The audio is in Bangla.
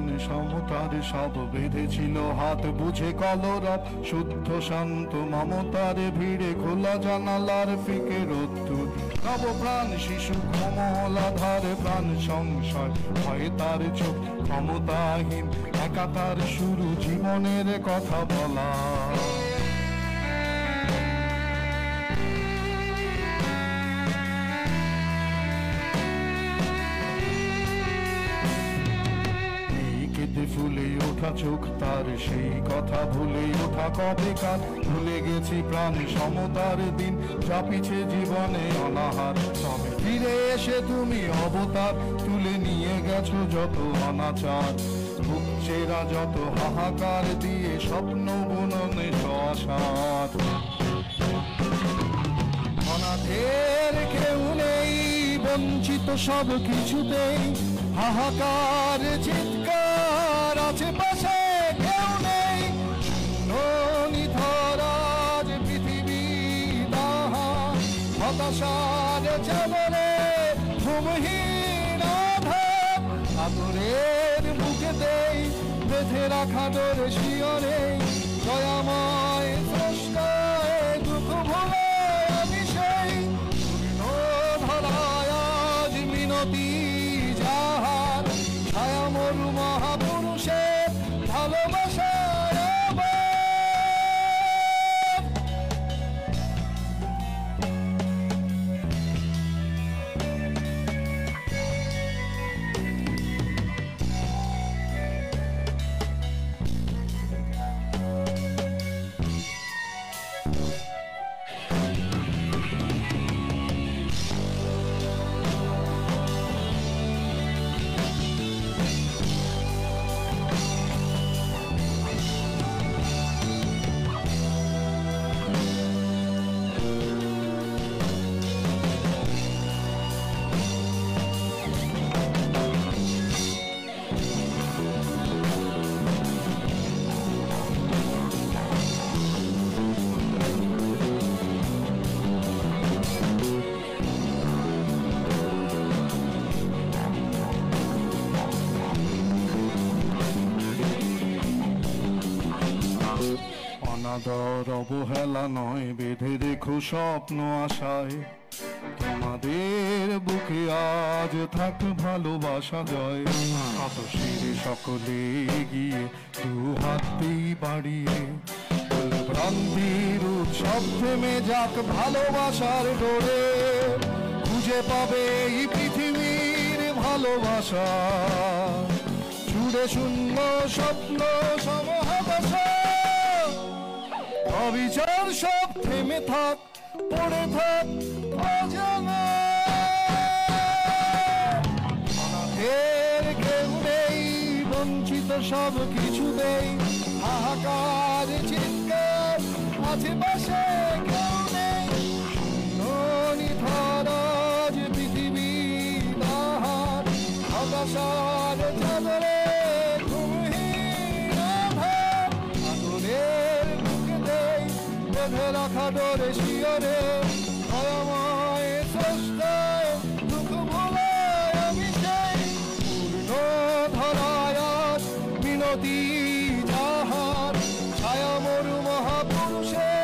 প্রাণ সমতার সব বেঁধেছিল হাত বুঝে কলরব শুদ্ধ শান্ত মমতার ভিড়ে খোলা জানালার ফিকে রোদ্দুর নব প্রাণ শিশু কমলাধার প্রাণ সংশয় ভয়ে তার চোখ ক্ষমতাহীন একা তার শুরু জীবনের কথা বলা ফুলে ওঠা চোখ তার সেই কথা ভুলে ওঠা কবে কাল ভুলে গেছি প্রাণ সমতার দিন চাপিছে জীবনে অনাহার তবে ফিরে এসে তুমি অবতার তুলে নিয়ে গেছো যত অনাচার বুক চেরা যত হাহাকার দিয়ে স্বপ্ন বুননে শশার অনাথের কেউ নেই বঞ্চিত সব কিছুতেই হাহাকার চিৎকার আছে পাশে কেউ নেই নিধরাজ পৃথিবী দাহা হতাশার চাদরে ঘুমহীন আধার আদরের মুখে দেই বেঁধে রাখা ডোর শিয়রে দয়াময় স্রষ্টায় দুঃখ ভুলে আমি সেই ধরায় আজ মিনতি যাহার ছায়ামর মহাপুরুষের ভালোবাসার অনাদর অবহেলা নয় বেঁধে রেখো স্বপ্ন আশায় তোমাদের বুকে আজ থাক ভালোবাসা জয় কত শিরে সকলে গিয়ে দু হাতেই বাড়িয়ে ভ্রান্তির উৎসব থেমে যাক ভালোবাসার ডোরে খুঁজে পাবে এই পৃথিবীর ভালোবাসা ছুড়ে শূন্য স্বপ্ন সমহাবাসা অবিচার সব থেমে থাক পড়ে থাক অজানা অনাথের কেউ নেই বঞ্চিত সব কিছু দেই হাহাকার চিৎকার আছে পাশে কেউ নেই নিধরাজ পৃথিবী দাহার হতাশার চাদরে ঘুমহীন আধার আদরের বেঁধে রাখা ডোরে শিয়রে দয়াময় স্রষ্টায় দুঃখ ভুলে আমি সেই পূর্ণ ধরায় মিনতি যাহার ছায়ামরু মহাপুরুষের